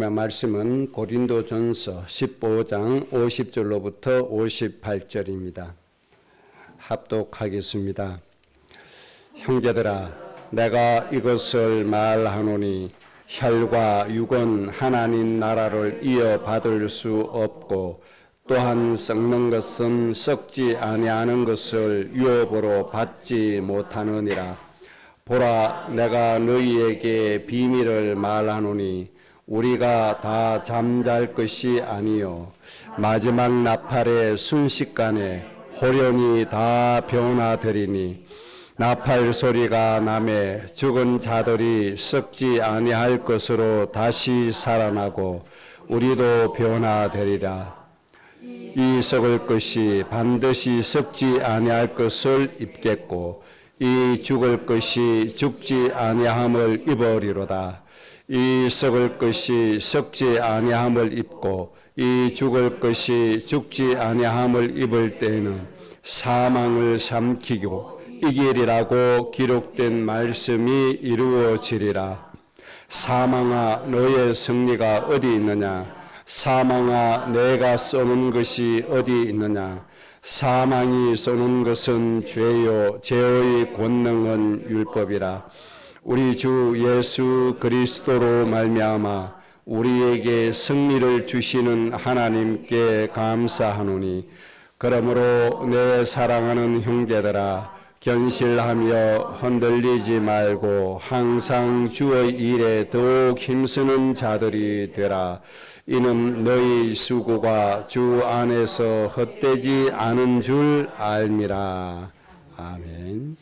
말씀은 고린도전서 15장 50절로부터 58절입니다. 합독하겠습니다. 형제들아, 내가 이것을 말하노니 혈과 육은 하나님 나라를 이어받을 수 없고 또한 썩는 것은 썩지 아니하는 것을 유업으로 받지 못하느니라. 보라, 내가 너희에게 비밀을 말하노니 우리가 다 잠잘 것이 아니요 마지막 나팔의 순식간에 호련히 다 변화되리니 나팔 소리가 나매 죽은 자들이 썩지 아니할 것으로 다시 살아나고 우리도 변화되리라. 이 썩을 것이 반드시 썩지 아니할 것을 입겠고 이 죽을 것이 죽지 아니함을 입으리로다. 이 썩을 것이 썩지 아니함을 입고 이 죽을 것이 죽지 아니함을 입을 때에는 사망을 삼키고 이기리라고 기록된 말씀이 이루어지리라. 사망아, 너의 승리가 어디 있느냐? 사망아, 내가 쏘는 것이 어디 있느냐? 사망이 쏘는 것은 죄요, 죄의 권능은 율법이라. 우리 주 예수 그리스도로 말미암아 우리에게 승리를 주시는 하나님께 감사하노니, 그러므로 내 사랑하는 형제들아, 견실하며 흔들리지 말고 항상 주의 일에 더욱 힘쓰는 자들이 되라. 이는 너희 수고가 주 안에서 헛되지 않은 줄 알미라. 아멘.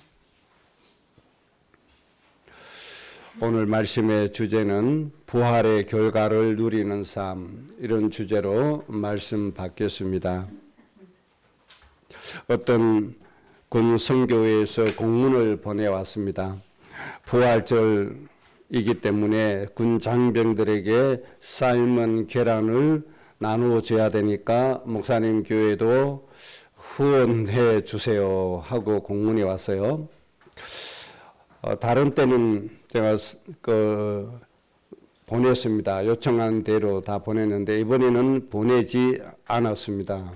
오늘 말씀의 주제는 부활의 결과를 누리는 삶, 이런 주제로 말씀 받겠습니다. 어떤 군 선교회에서 공문을 보내왔습니다. 부활절이기 때문에 군 장병들에게 삶은 계란을 나누어 줘야 되니까 목사님 교회도 후원해 주세요 하고 공문이 왔어요. 다른 때는 제가 보냈습니다. 요청한 대로 다 보냈는데 이번에는 보내지 않았습니다.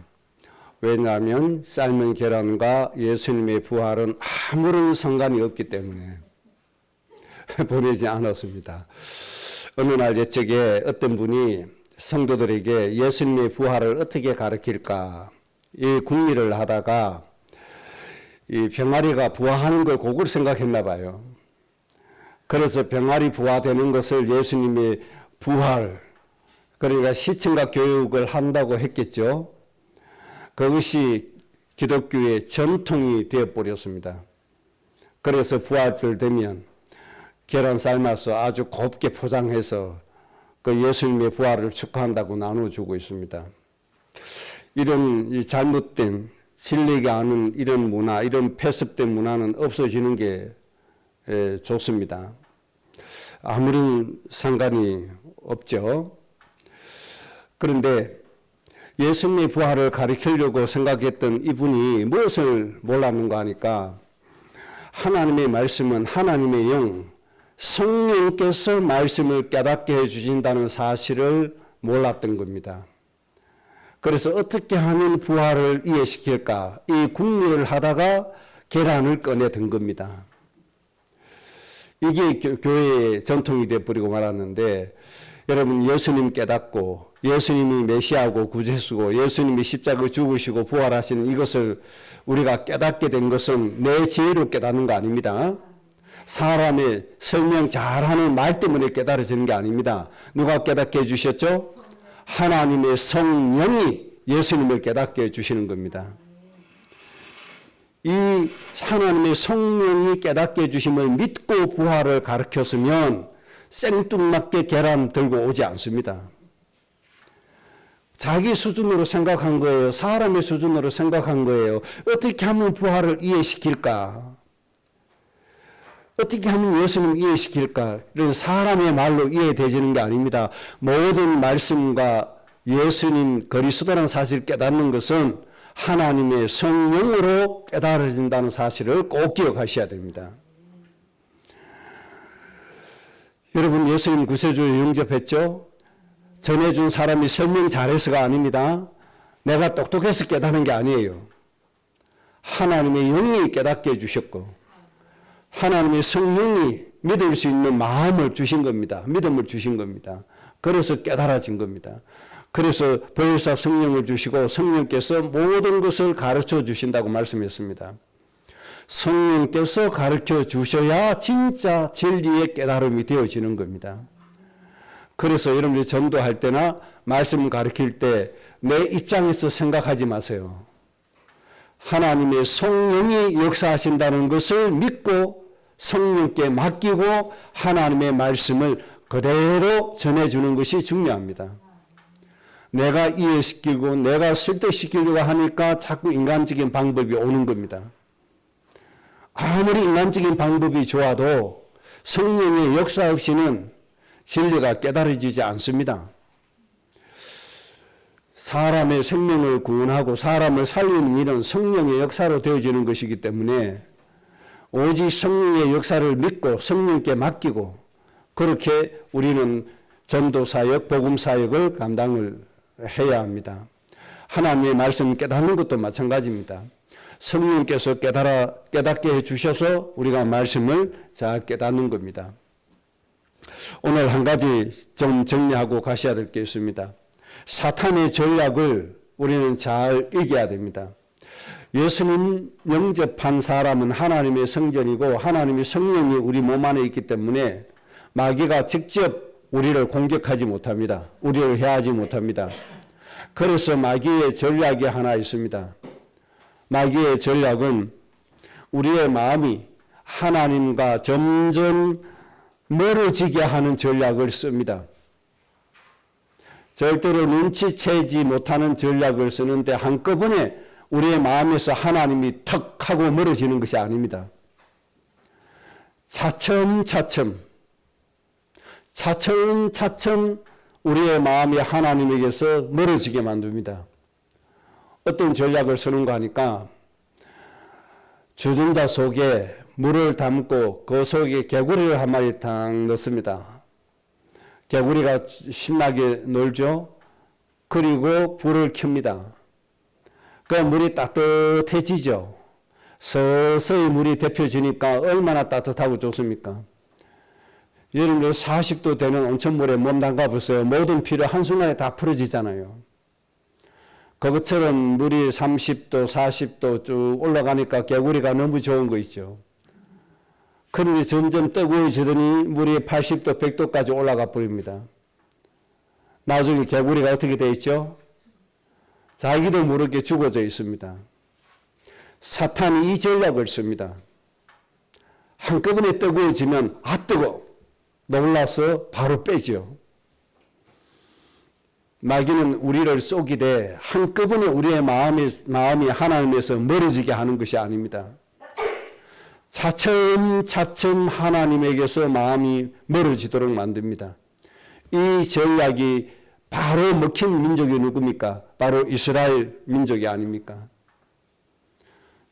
왜냐하면 삶은 계란과 예수님의 부활은 아무런 상관이 없기 때문에 보내지 않았습니다. 어느 날 옛적에 어떤 분이 성도들에게 예수님의 부활을 어떻게 가르칠까 이 궁리를 하다가 이 병아리가 부화하는 걸 그걸 생각했나 봐요. 그래서 병아리 부화되는 것을 예수님의 부활, 그러니까 시청각 교육을 한다고 했겠죠. 그것이 기독교의 전통이 되어버렸습니다. 그래서 부활절 되면 계란 삶아서 아주 곱게 포장해서 그 예수님의 부활을 축하한다고 나눠주고 있습니다. 이런 이 잘못된 진리가 않은 이런 문화, 이런 폐습된 문화는 없어지는 게 좋습니다. 아무런 상관이 없죠. 그런데 예수님의 부활을 가르치려고 생각했던 이분이 무엇을 몰랐는가 하니까 하나님의 말씀은 하나님의 영, 성령께서 말씀을 깨닫게 해주신다는 사실을 몰랐던 겁니다. 그래서 어떻게 하면 부활을 이해시킬까? 이 궁리를 하다가 계란을 꺼내든 겁니다. 이게 교회의 전통이 되어버리고 말았는데, 여러분 예수님 깨닫고 예수님이 메시아고 구주시고 예수님이 십자가에 죽으시고 부활하시는 이것을 우리가 깨닫게 된 것은 내 지혜로 깨닫는 거 아닙니다. 사람의 설명 잘하는 말 때문에 깨달아지는 게 아닙니다. 누가 깨닫게 해주셨죠? 하나님의 성령이 예수님을 깨닫게 해주시는 겁니다. 이 하나님의 성령이 깨닫게 해주심을 믿고 부활을 가르쳤으면 생뚱맞게 계란 들고 오지 않습니다. 자기 수준으로 생각한 거예요. 사람의 수준으로 생각한 거예요. 어떻게 하면 부활을 이해시킬까? 어떻게 하면 예수님을 이해시킬까? 이런 사람의 말로 이해되지는 게 아닙니다. 모든 말씀과 예수님 그리스도라는 사실을 깨닫는 것은 하나님의 성령으로 깨달아진다는 사실을 꼭 기억하셔야 됩니다. 여러분 예수님 구세주에 영접했죠? 전해준 사람이 설명 잘해서가 아닙니다. 내가 똑똑해서 깨닫는 게 아니에요. 하나님의 영이 깨닫게 해주셨고 하나님의 성령이 믿을 수 있는 마음을 주신 겁니다. 믿음을 주신 겁니다. 그래서 깨달아진 겁니다. 그래서 보혜사 성령을 주시고 성령께서 모든 것을 가르쳐 주신다고 말씀했습니다. 성령께서 가르쳐 주셔야 진짜 진리의 깨달음이 되어지는 겁니다. 그래서 여러분들이 전도할 때나 말씀 가르칠 때 내 입장에서 생각하지 마세요. 하나님의 성령이 역사하신다는 것을 믿고 성령께 맡기고 하나님의 말씀을 그대로 전해주는 것이 중요합니다. 내가 이해시키고 내가 설득시키려고 하니까 자꾸 인간적인 방법이 오는 겁니다. 아무리 인간적인 방법이 좋아도 성령의 역사 없이는 진리가 깨달아지지 않습니다. 사람의 생명을 구원하고 사람을 살리는 일은 성령의 역사로 되어지는 것이기 때문에 오직 성령의 역사를 믿고 성령께 맡기고 그렇게 우리는 전도사역, 복음사역을 감당을 해야 합니다. 하나님의 말씀을 깨닫는 것도 마찬가지입니다. 성령께서 깨닫게 해주셔서 우리가 말씀을 잘 깨닫는 겁니다. 오늘 한 가지 좀 정리하고 가셔야 될 게 있습니다. 사탄의 전략을 우리는 잘 이겨야 됩니다. 예수님 영접한 사람은 하나님의 성전이고 하나님의 성령이 우리 몸 안에 있기 때문에 마귀가 직접 우리를 공격하지 못합니다. 우리를 해하지 못합니다. 그래서 마귀의 전략이 하나 있습니다. 마귀의 전략은 우리의 마음이 하나님과 점점 멀어지게 하는 전략을 씁니다. 절대로 눈치채지 못하는 전략을 쓰는데 한꺼번에 우리의 마음에서 하나님이 턱 하고 멀어지는 것이 아닙니다. 차츰차츰 우리의 마음이 하나님에게서 멀어지게 만듭니다. 어떤 전략을 쓰는가 하니까 주전자 속에 물을 담고 그 속에 개구리를 한 마리 딱 넣습니다. 개구리가 신나게 놀죠. 그리고 불을 켭니다. 그 물이 따뜻해지죠. 서서히 물이 데펴지니까 얼마나 따뜻하고 좋습니까? 여러분들 40도 되는 온천물에 몸 담가보세요. 모든 피로 한순간에 다 풀어지잖아요. 그것처럼 물이 30도, 40도 쭉 올라가니까 개구리가 너무 좋은 거 있죠. 그런데 점점 뜨거워지더니 물이 80도, 100도까지 올라가 버립니다. 나중에 개구리가 어떻게 돼 있죠? 자기도 모르게 죽어져 있습니다. 사탄이 이 전략을 씁니다. 한꺼번에 뜨거워지면 뜨거워. 놀라서 바로 빼죠. 마귀는 우리를 속이되 한꺼번에 우리의 마음이 하나님에서 멀어지게 하는 것이 아닙니다. 차츰차츰 하나님에게서 마음이 멀어지도록 만듭니다. 이 전략이 바로 먹힌 민족이 누굽니까? 바로 이스라엘 민족이 아닙니까?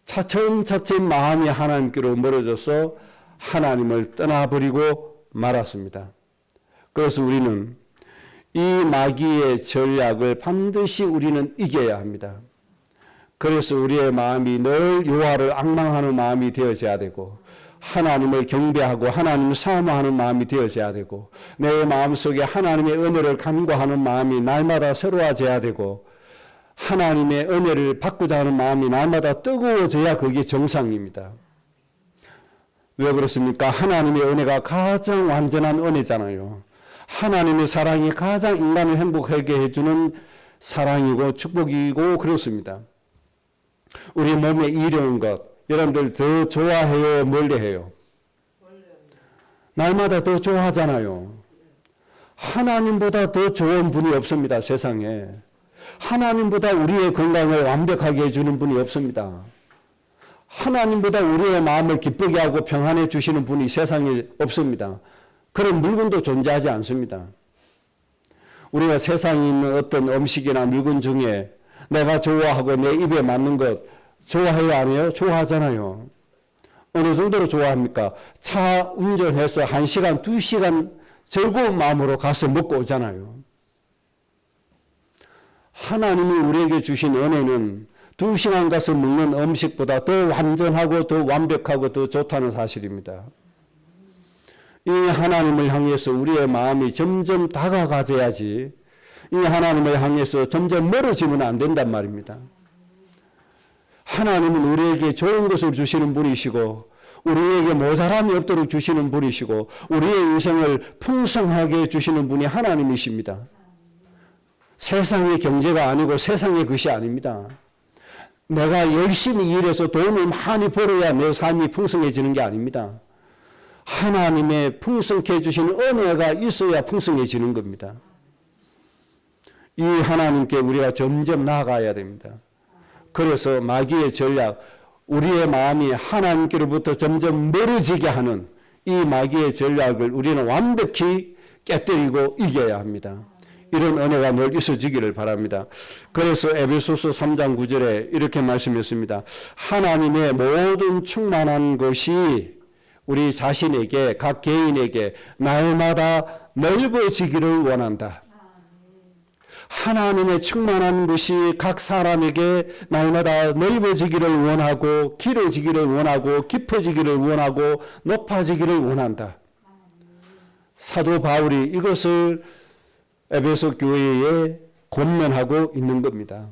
차츰차츰 마음이 하나님께로 멀어져서 하나님을 떠나버리고 말았습니다. 그래서 우리는 이 마귀의 전략을 반드시 우리는 이겨야 합니다. 그래서 우리의 마음이 늘 여호와를 앙망하는 마음이 되어져야 되고 하나님을 경배하고 하나님을 사모하는 마음이 되어져야 되고 내 마음속에 하나님의 은혜를 간구하는 마음이 날마다 새로워져야 되고 하나님의 은혜를 받고자 하는 마음이 날마다 뜨거워져야 그게 정상입니다. 왜 그렇습니까? 하나님의 은혜가 가장 완전한 은혜잖아요. 하나님의 사랑이 가장 인간을 행복하게 해주는 사랑이고 축복이고 그렇습니다. 우리 몸에 이로운 것 여러분들 더 좋아해요? 멀리해요? 날마다 더 좋아하잖아요. 하나님보다 더 좋은 분이 없습니다. 세상에. 하나님보다 우리의 건강을 완벽하게 해주는 분이 없습니다. 하나님보다 우리의 마음을 기쁘게 하고 평안해 주시는 분이 세상에 없습니다. 그런 물건도 존재하지 않습니다. 우리가 세상에 있는 어떤 음식이나 물건 중에 내가 좋아하고 내 입에 맞는 것 좋아해요? 안 해요? 좋아하잖아요. 어느 정도로 좋아합니까? 차 운전해서 1시간, 2시간 즐거운 마음으로 가서 먹고 오잖아요. 하나님이 우리에게 주신 은혜는 2시간 가서 먹는 음식보다 더 완전하고 더 완벽하고 더 좋다는 사실입니다. 이 하나님을 향해서 우리의 마음이 점점 다가가져야지 이 하나님을 향해서 점점 멀어지면 안 된단 말입니다. 하나님은 우리에게 좋은 것을 주시는 분이시고 우리에게 모자람이 없도록 주시는 분이시고 우리의 인생을 풍성하게 주시는 분이 하나님이십니다. 세상의 경제가 아니고 세상의 것이 아닙니다. 내가 열심히 일해서 돈을 많이 벌어야 내 삶이 풍성해지는 게 아닙니다. 하나님의 풍성케 해주시는 은혜가 있어야 풍성해지는 겁니다. 이 하나님께 우리가 점점 나아가야 됩니다. 그래서 마귀의 전략, 우리의 마음이 하나님께로부터 점점 멀어지게 하는 이 마귀의 전략을 우리는 완벽히 깨뜨리고 이겨야 합니다. 이런 은혜가 늘 있어지기를 바랍니다. 그래서 에베소서 3장 9절에 이렇게 말씀했습니다. 하나님의 모든 충만한 것이 우리 자신에게 각 개인에게 날마다 넓어지기를 원한다. 하나님의 충만한 것이 각 사람에게 날마다 넓어지기를 원하고 길어지기를 원하고 깊어지기를 원하고 높아지기를 원한다. 사도 바울이 이것을 에베소 교회에 권면하고 있는 겁니다.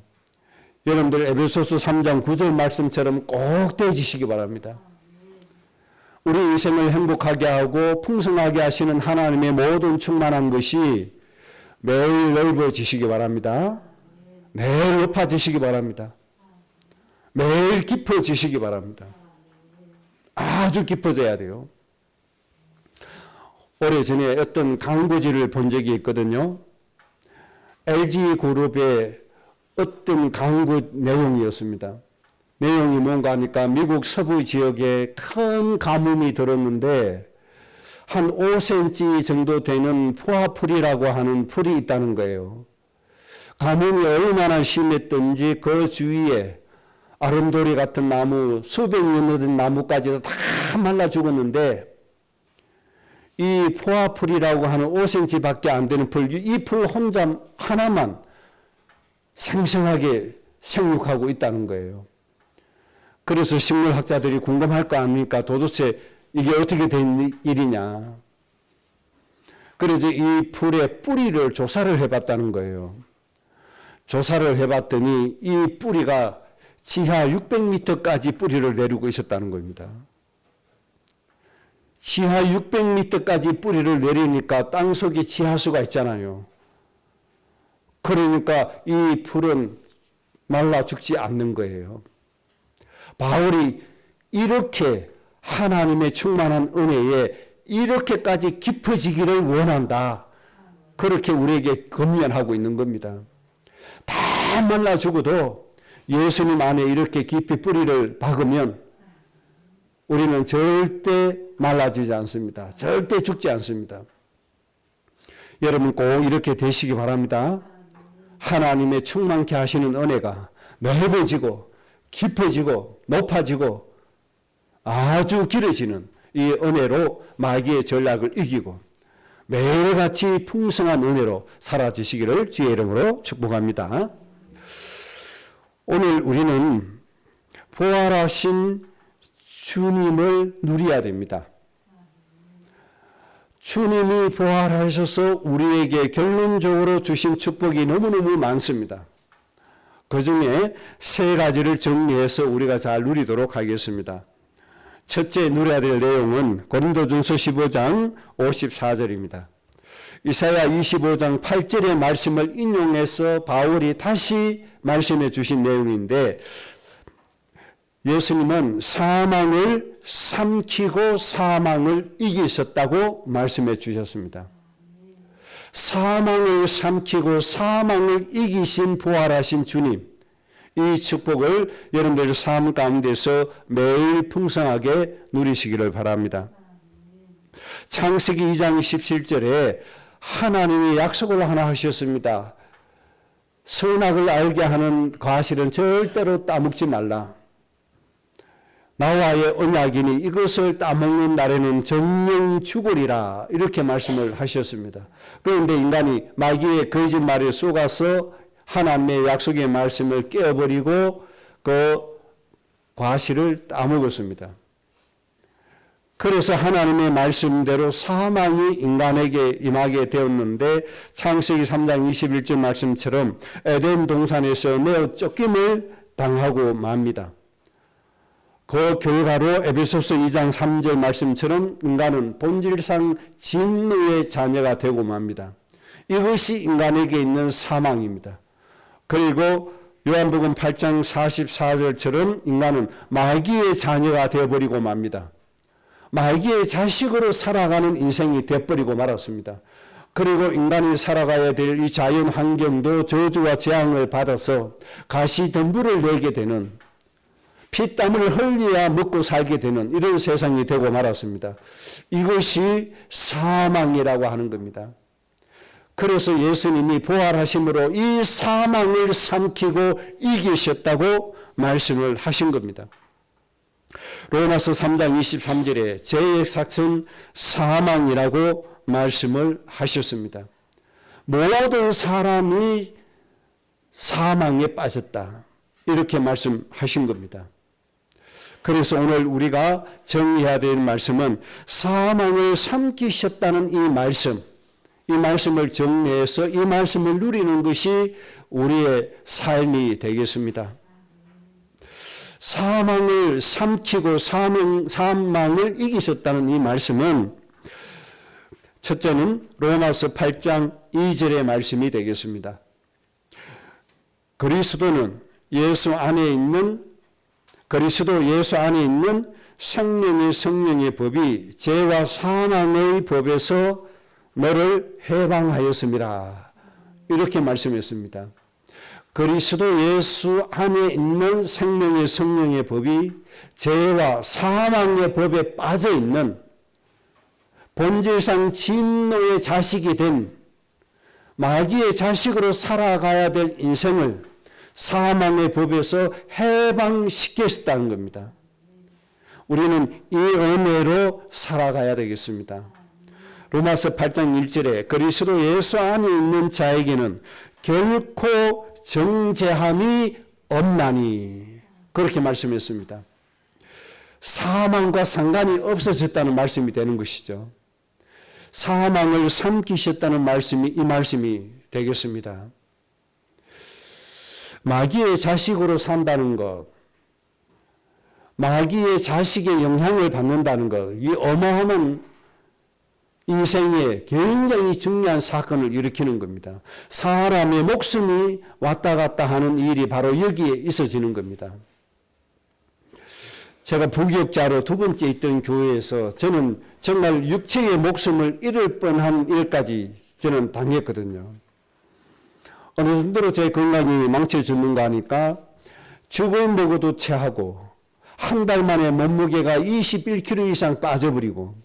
여러분들 에베소서 3장 9절 말씀처럼 꼭 떼지시기 바랍니다. 우리 인생을 행복하게 하고 풍성하게 하시는 하나님의 모든 충만한 것이 매일 넓어지시기 바랍니다. 매일 높아지시기 바랍니다. 매일 깊어지시기 바랍니다. 아주 깊어져야 돼요. 오래전에 어떤 광고지를 본 적이 있거든요. LG그룹의 어떤 광고 내용이었습니다. 내용이 뭔가 하니까 미국 서부 지역에 큰 가뭄이 들었는데 한 5cm 정도 되는 포화풀이라고 하는 풀이 있다는 거예요. 가뭄이 얼마나 심했던지 그 주위에 아름도리 같은 나무, 수백 년 된 나무까지도 다 말라 죽었는데 이 포화풀이라고 하는 5cm 밖에 안 되는 풀, 이 풀 혼자 하나만 생생하게 생육하고 있다는 거예요. 그래서 식물학자들이 궁금할 거 아닙니까? 도대체 이게 어떻게 된 일이냐. 그래서 이 풀의 뿌리를 조사를 해봤다는 거예요. 조사를 해봤더니 이 뿌리가 지하 600m까지 뿌리를 내리고 있었다는 겁니다. 지하 600m까지 뿌리를 내리니까 땅속에 지하수가 있잖아요. 그러니까 이 풀은 말라 죽지 않는 거예요. 바울이 이렇게 하나님의 충만한 은혜에 이렇게까지 깊어지기를 원한다. 그렇게 우리에게 권면하고 있는 겁니다. 다 말라 죽어도 예수님 안에 이렇게 깊이 뿌리를 박으면 우리는 절대 말라지지 않습니다. 절대 죽지 않습니다. 여러분 꼭 이렇게 되시기 바랍니다. 하나님의 충만케 하시는 은혜가 넓어지고 깊어지고 높아지고 아주 길어지는 이 은혜로 마귀의 전략을 이기고 매일같이 풍성한 은혜로 살아주시기를 주의 이름으로 축복합니다. 오늘 우리는 부활하신 주님을 누려야 됩니다. 주님이 부활하셔서 우리에게 결론적으로 주신 축복이 너무너무 많습니다. 그 중에 세 가지를 정리해서 우리가 잘 누리도록 하겠습니다. 첫째 누려야 될 내용은 고린도전서 15장 54절입니다. 이사야 25장 8절의 말씀을 인용해서 바울이 다시 말씀해 주신 내용인데 예수님은 사망을 삼키고 사망을 이기셨다고 말씀해 주셨습니다. 사망을 삼키고 사망을 이기신 부활하신 주님, 이 축복을 여러분들 삶 가운데서 매일 풍성하게 누리시기를 바랍니다. 창세기 2장 17절에 하나님이 약속을 하나 하셨습니다. 선악을 알게 하는 과실은 절대로 따먹지 말라. 나와의 언약이니 이것을 따먹는 날에는 정령 죽으리라. 이렇게 말씀을 하셨습니다. 그런데 인간이 마귀의 거짓말에 속아서 하나님의 약속의 말씀을 깨어버리고 그 과실을 따먹었습니다. 그래서 하나님의 말씀대로 사망이 인간에게 임하게 되었는데 창세기 3장 21절 말씀처럼 에덴 동산에서 내어 쫓김을 당하고 맙니다. 그 결과로 에베소서 2장 3절 말씀처럼 인간은 본질상 진노의 자녀가 되고 맙니다. 이것이 인간에게 있는 사망입니다. 그리고 요한복음 8장 44절처럼 인간은 마귀의 자녀가 되어버리고 맙니다. 마귀의 자식으로 살아가는 인생이 되어버리고 말았습니다. 그리고 인간이 살아가야 될 이 자연 환경도 저주와 재앙을 받아서 가시덤불을 내게 되는, 피땀을 흘려야 먹고 살게 되는 이런 세상이 되고 말았습니다. 이것이 사망이라고 하는 겁니다. 그래서 예수님이 부활하심으로 이 사망을 삼키고 이기셨다고 말씀을 하신 겁니다. 로마서 3장 23절에 죄의 삭은 사망이라고 말씀을 하셨습니다. 모든 사람이 사망에 빠졌다, 이렇게 말씀하신 겁니다. 그래서 오늘 우리가 정리해야 될 말씀은 사망을 삼키셨다는 이 말씀을 정리해서 이 말씀을 누리는 것이 우리의 삶이 되겠습니다. 사망을 삼키고 사망을 이기셨다는 이 말씀은 첫째는 로마서 8장 2절의 말씀이 되겠습니다. 그리스도 예수 안에 있는 생명의 성령의 법이 죄와 사망의 법에서 너를 해방하였습니다. 이렇게 말씀했습니다. 그리스도 예수 안에 있는 생명의 성령의 법이 죄와 사망의 법에 빠져 있는 본질상 진노의 자식이 된 마귀의 자식으로 살아가야 될 인생을 사망의 법에서 해방시켰다는 겁니다. 우리는 이 은혜로 살아가야 되겠습니다. 로마서 8장 1절에 그리스도 예수 안에 있는 자에게는 결코 정죄함이 없나니, 그렇게 말씀했습니다. 사망과 상관이 없어졌다는 말씀이 되는 것이죠. 사망을 삼키셨다는 말씀이 이 말씀이 되겠습니다. 마귀의 자식으로 산다는 것, 마귀의 자식의 영향을 받는다는 것, 이 어마어마한 인생에 굉장히 중요한 사건을 일으키는 겁니다. 사람의 목숨이 왔다 갔다 하는 일이 바로 여기에 있어지는 겁니다. 제가 부교육자로 두 번째 있던 교회에서 저는 정말 육체의 목숨을 잃을 뻔한 일까지 저는 당했거든요. 어느 정도로 제 건강이 망쳐졌는가 하니까 죽을 먹어도 체하고 한 달 만에 몸무게가 21kg 이상 빠져버리고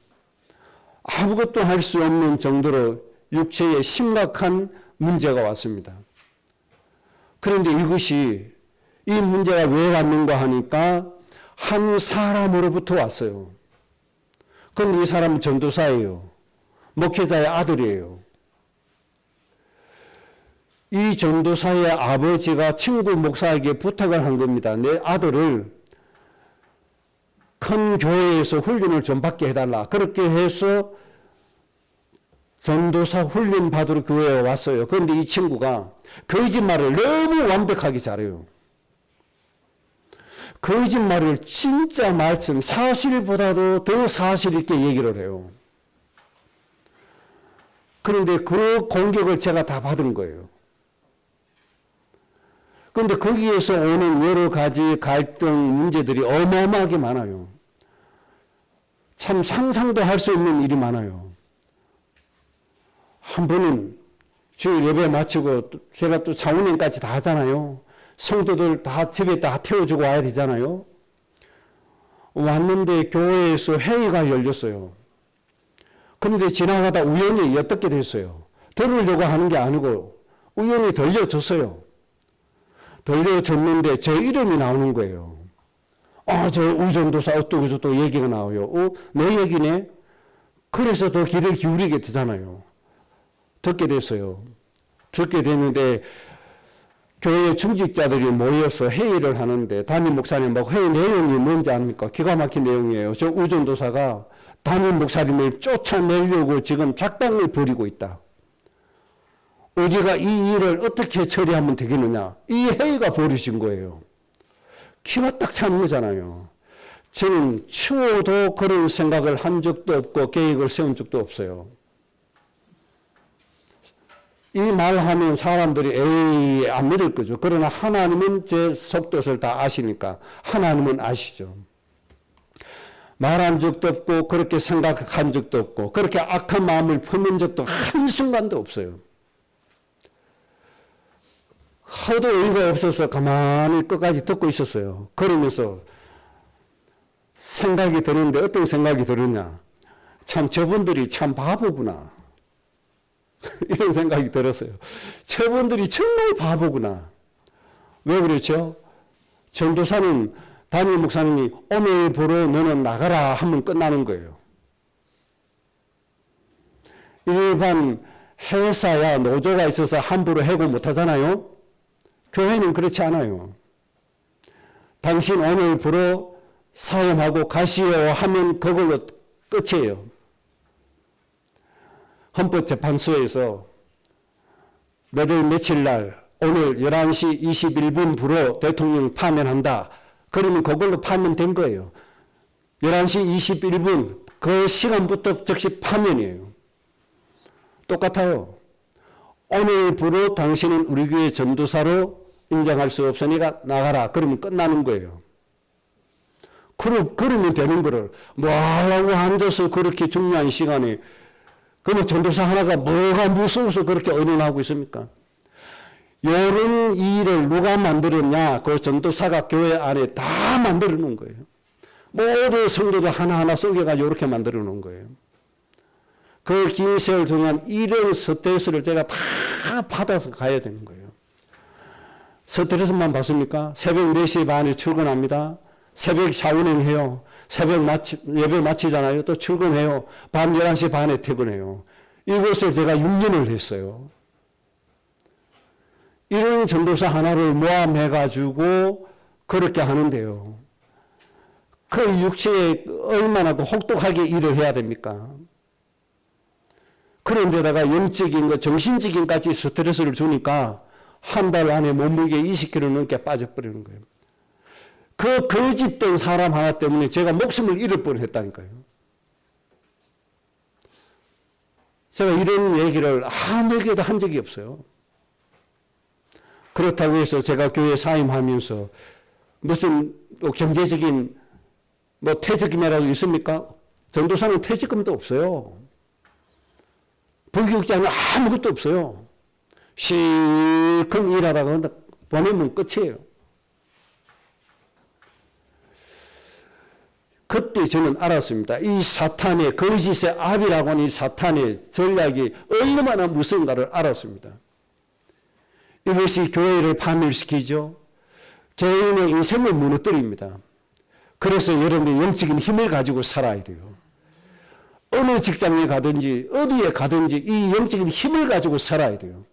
아무것도 할 수 없는 정도로 육체에 심각한 문제가 왔습니다. 그런데 이것이 이 문제가 왜 왔는가 하니까 한 사람으로부터 왔어요. 그런데 이 사람은 전도사예요. 목회자의 아들이에요. 이 전도사의 아버지가 친구 목사에게 부탁을 한 겁니다. 내 아들을 큰 교회에서 훈련을 좀 받게 해달라. 그렇게 해서 전도사 훈련 받으러 교회에 왔어요. 그런데 이 친구가 거짓말을 너무 완벽하게 잘해요. 거짓말을 진짜 말씀, 사실보다도 더 사실 있게 얘기를 해요. 그런데 그 공격을 제가 다 받은 거예요. 그런데 거기에서 오는 여러 가지 갈등 문제들이 어마어마하게 많아요. 참 상상도 할 수 없는 일이 많아요. 한 번은 주일 예배 마치고 제가 또 장운행까지 다 하잖아요. 성도들 다 집에 다 태워주고 와야 되잖아요. 왔는데 교회에서 회의가 열렸어요. 그런데 지나가다 우연히 어떻게 됐어요? 들으려고 하는 게 아니고 우연히 들려줬어요. 들려줬는데 제 이름이 나오는 거예요. 저 우전도사 어떠고저떠고 얘기가 나와요. 내 얘기네? 그래서 더 귀를 기울이게 되잖아요. 듣게 됐어요. 듣게 됐는데 교회 중직자들이 모여서 회의를 하는데 담임 목사님하고 회의 내용이 뭔지 아닙니까? 기가 막힌 내용이에요. 저 우전도사가 담임 목사님을 쫓아내려고 지금 작당을 벌이고 있다. 우리가 이 일을 어떻게 처리하면 되겠느냐. 이 회의가 벌어진 거예요. 기가 딱 차는 거잖아요. 저는 추호도 그런 생각을 한 적도 없고 계획을 세운 적도 없어요. 이 말하면 사람들이 에이 안 믿을 거죠. 그러나 하나님은 제 속뜻을 다 아시니까 하나님은 아시죠. 말한 적도 없고 그렇게 생각한 적도 없고 그렇게 악한 마음을 품은 적도 한순간도 없어요. 하도 의의가 없어서 가만히 끝까지 듣고 있었어요. 그러면서 생각이 드는데 어떤 생각이 들었냐. 참 저분들이 참 바보구나. 이런 생각이 들었어요. 저분들이 정말 바보구나. 왜 그렇죠? 전도사는 담임 목사님이 오늘부로 너는 나가라 하면 끝나는 거예요. 일반 회사야 노조가 있어서 함부로 해고 못하잖아요. 교회는 그렇지 않아요. 당신 오늘부로 사임하고 가시오 하면 그걸로 끝이에요. 헌법재판소에서 몇월 며칠 날 오늘 11시 21분부로 대통령 파면한다. 그러면 그걸로 파면된 거예요. 11시 21분 그 시간부터 즉시 파면이에요. 똑같아요. 오늘부로 당신은 우리 교회 전도사로 인정할 수 없으니까 나가라. 그러면 끝나는 거예요. 그러면 되는 거를 뭐하려고 앉아서 그렇게 중요한 시간에 그러면 전도사 하나가 뭐가 무서워서 그렇게 의논하고 있습니까? 이런 일을 누가 만들었냐? 그 전도사가 교회 안에 다 만들어 놓은 거예요. 모든 성도도 하나하나 썩여가지고 이렇게 만들어 놓은 거예요. 그 긴 세월 동안 이런 스트레스를 제가 다 받아서 가야 되는 거예요. 스트레스만 받습니까? 새벽 4시 반에 출근합니다. 새벽 샤워는 해요. 새벽 예배 마치잖아요. 또 출근해요. 밤 11시 반에 퇴근해요. 이것을 제가 6년을 했어요. 이런 전도사 하나를 모함해가지고 그렇게 하는데요. 그 육체에 얼마나 혹독하게 일을 해야 됩니까? 그런데다가 영적인 거, 정신적인까지 스트레스를 주니까 한 달 안에 몸무게 20kg 넘게 빠져버리는 거예요. 그 거짓된 사람 하나 때문에 제가 목숨을 잃을 뻔했다니까요. 제가 이런 얘기를 아무에게도 한 적이 없어요. 그렇다고 해서 제가 교회 사임하면서 무슨 경제적인 퇴직금이라도 있습니까? 전도사는 퇴직금도 없어요. 부교육자는 아무것도 없어요. 실컷 일하다가 보내면 끝이에요. 그때 저는 알았습니다. 이 사탄의 거짓의 압이라고 하는 이 사탄의 전략이 얼마나 무서운가를 알았습니다. 이것이 교회를 파멸시키죠. 개인의 인생을 무너뜨립니다. 그래서 여러분이 영적인 힘을 가지고 살아야 돼요. 어느 직장에 가든지 어디에 가든지 이 영적인 힘을 가지고 살아야 돼요.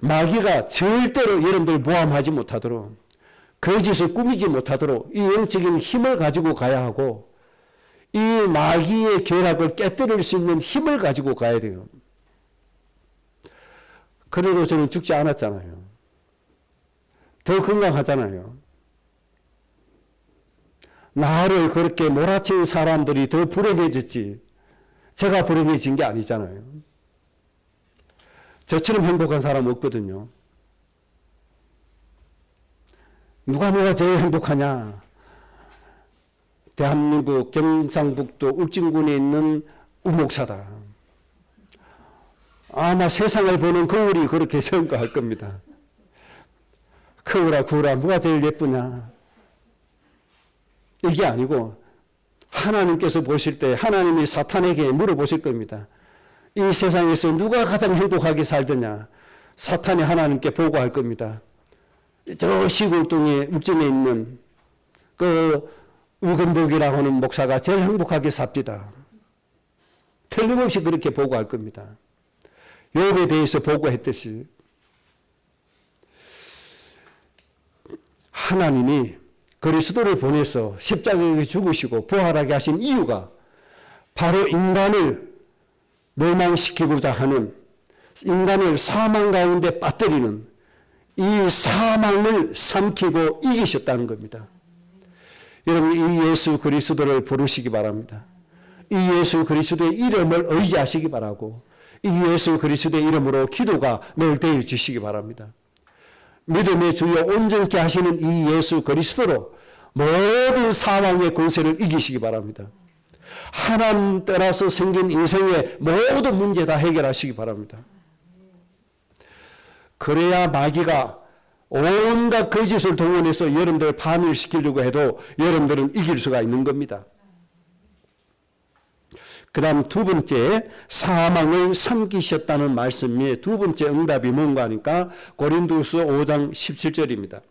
마귀가 절대로 여러분들 모함하지 못하도록 거짓을 꾸미지 못하도록 이 영적인 힘을 가지고 가야 하고 이 마귀의 결합을 깨뜨릴 수 있는 힘을 가지고 가야 돼요. 그래도 저는 죽지 않았잖아요. 더 건강하잖아요. 나를 그렇게 몰아친 사람들이 더 불행해졌지 제가 불행해진 게 아니잖아요. 저처럼 행복한 사람 없거든요. 누가 제일 행복하냐? 대한민국 경상북도 울진군에 있는 우목사다. 아마 세상을 보는 거울이 그렇게 생각할 겁니다. 거울아 구울아 누가 제일 예쁘냐? 이게 아니고 하나님께서 보실 때 하나님이 사탄에게 물어보실 겁니다. 이 세상에서 누가 가장 행복하게 살더냐? 사탄이 하나님께 보고할 겁니다. 저 시골동에 울진에 있는 그 우건복이라고 하는 목사가 제일 행복하게 삽니다. 틀림없이 그렇게 보고할 겁니다. 욥에 대해서 보고했듯이 하나님이 그리스도를 보내서 십자가에 죽으시고 부활하게 하신 이유가 바로 인간을 멸망시키고자 하는, 인간을 사망 가운데 빠뜨리는 이 사망을 삼키고 이기셨다는 겁니다. 여러분, 이 예수 그리스도를 부르시기 바랍니다. 이 예수 그리스도의 이름을 의지하시기 바라고, 이 예수 그리스도의 이름으로 기도가 늘 되어주시기 바랍니다. 믿음의 주여 온전케 하시는 이 예수 그리스도로 모든 사망의 권세를 이기시기 바랍니다. 하나님 떠나서 생긴 인생의 모든 문제 다 해결하시기 바랍니다. 그래야 마귀가 온갖 거짓을 동원해서 여러분들을 파멸시키려고 해도 여러분들은 이길 수가 있는 겁니다. 그 다음 두 번째, 사망을 삼키셨다는 말씀의 두 번째 응답이 뭔가 하니까 고린도후서 5장 17절입니다.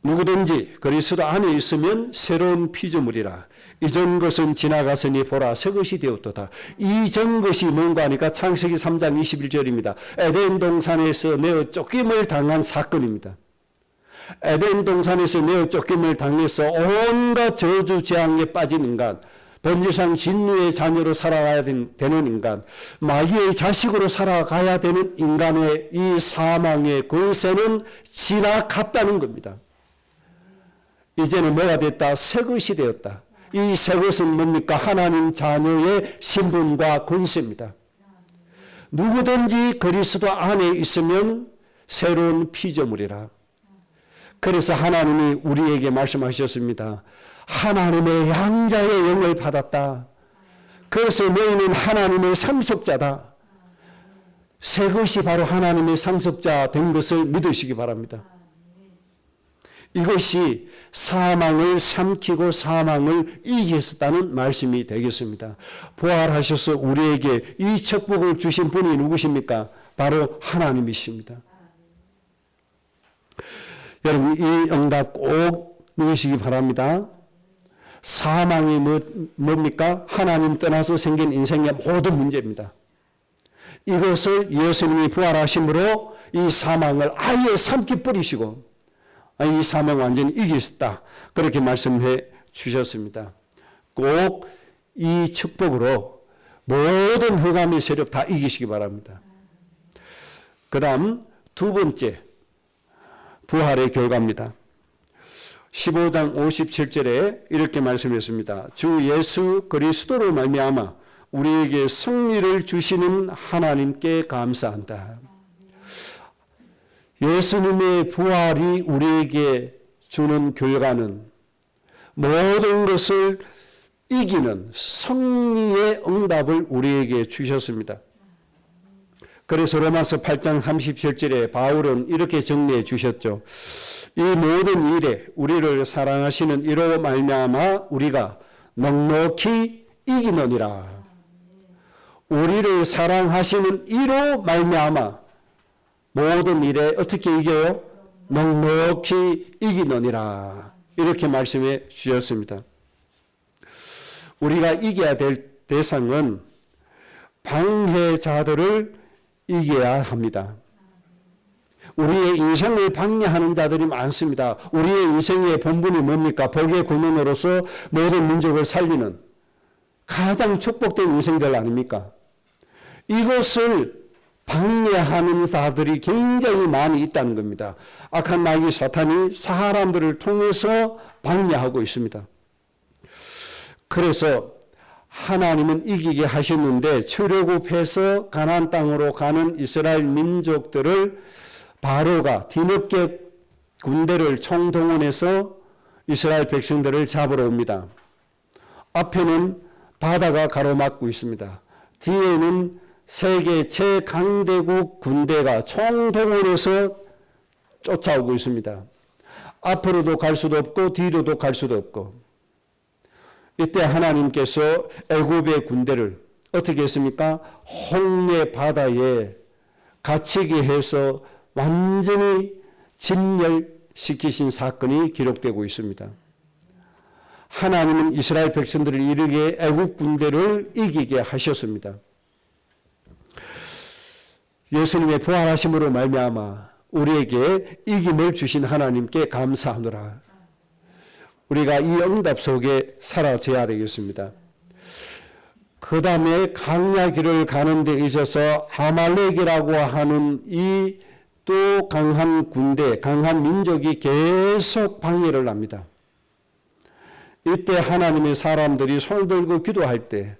누구든지 그리스도 안에 있으면 새로운 피조물이라. 이전 것은 지나갔으니 보라 새 것이 되었도다. 이전 것이 뭔가 하니까 창세기 3장 21절입니다. 에덴 동산에서 내어 쫓김을 당한 사건입니다. 에덴 동산에서 내어 쫓김을 당해서 온갖 저주 재앙에 빠진 인간, 본질상 진노의 자녀로 살아가야 되는 인간, 마귀의 자식으로 살아가야 되는 인간의 이 사망의 권세는 지나갔다는 겁니다. 이제는 뭐가 됐다? 새 것이 되었다. 이 새 것은 뭡니까? 하나님 자녀의 신분과 권세입니다. 누구든지 그리스도 안에 있으면 새로운 피조물이라. 그래서 하나님이 우리에게 말씀하셨습니다. 하나님의 양자의 영을 받았다. 그래서 너희는 하나님의 상속자다. 새 것이 바로 하나님의 상속자 된 것을 믿으시기 바랍니다. 이것이 사망을 삼키고 사망을 이기셨다는 말씀이 되겠습니다. 부활하셔서 우리에게 이 축복을 주신 분이 누구십니까? 바로 하나님이십니다. 여러분, 이 응답 꼭 누리시기 바랍니다. 사망이 뭡니까? 하나님 떠나서 생긴 인생의 모든 문제입니다. 이것을 예수님이 부활하심으로 이 사망을 아예 삼키 버리시고 이 사망 완전히 이기셨다. 그렇게 말씀해 주셨습니다. 꼭 이 축복으로 모든 흑암의 세력 다 이기시기 바랍니다. 그 다음 두 번째, 부활의 결과입니다. 15장 57절에 이렇게 말씀했습니다. 주 예수 그리스도로 말미암아 우리에게 승리를 주시는 하나님께 감사한다. 예수님의 부활이 우리에게 주는 결과는 모든 것을 이기는 승리의 응답을 우리에게 주셨습니다. 그래서 로마서 8장 37절에 바울은 이렇게 정리해 주셨죠. 이 모든 일에 우리를 사랑하시는 이로 말미암아 우리가 넉넉히 이기느니라. 우리를 사랑하시는 이로 말미암아 모든 일에 어떻게 이겨요? 넉넉히 이기느니라. 이렇게 말씀해 주셨습니다. 우리가 이겨야 될 대상은 방해자들을 이겨야 합니다. 우리의 인생을 방해하는 자들이 많습니다. 우리의 인생의 본분이 뭡니까? 복의 근원으로서 모든 민족을 살리는 가장 축복된 인생들 아닙니까? 이것을 방해하는 자들이 굉장히 많이 있다는 겁니다. 악한 마귀 사탄이 사람들을 통해서 방해하고 있습니다. 그래서 하나님은 이기게 하셨는데 출애굽해서 가나안 땅으로 가는 이스라엘 민족들을 바로가 뒤늦게 군대를 총동원해서 이스라엘 백성들을 잡으러 옵니다. 앞에는 바다가 가로막고 있습니다. 뒤에는 세계 최강대국 군대가 총동원해서 쫓아오고 있습니다. 앞으로도 갈 수도 없고 뒤로도 갈 수도 없고, 이때 하나님께서 애굽의 군대를 어떻게 했습니까? 홍해 바다에 갇히게 해서 완전히 진멸시키신 사건이 기록되고 있습니다. 하나님은 이스라엘 백성들을 이르게 애굽 군대를 이기게 하셨습니다. 예수님의 부활하심으로 말미암아 우리에게 이김을 주신 하나님께 감사하노라. 우리가 이 응답 속에 사라져야 되겠습니다. 그 다음에 광야 길을 가는 데 있어서 아말렉이라고 하는 이 또 강한 군대, 강한 민족이 계속 방해를 합니다. 이때 하나님의 사람들이 손을 들고 기도할 때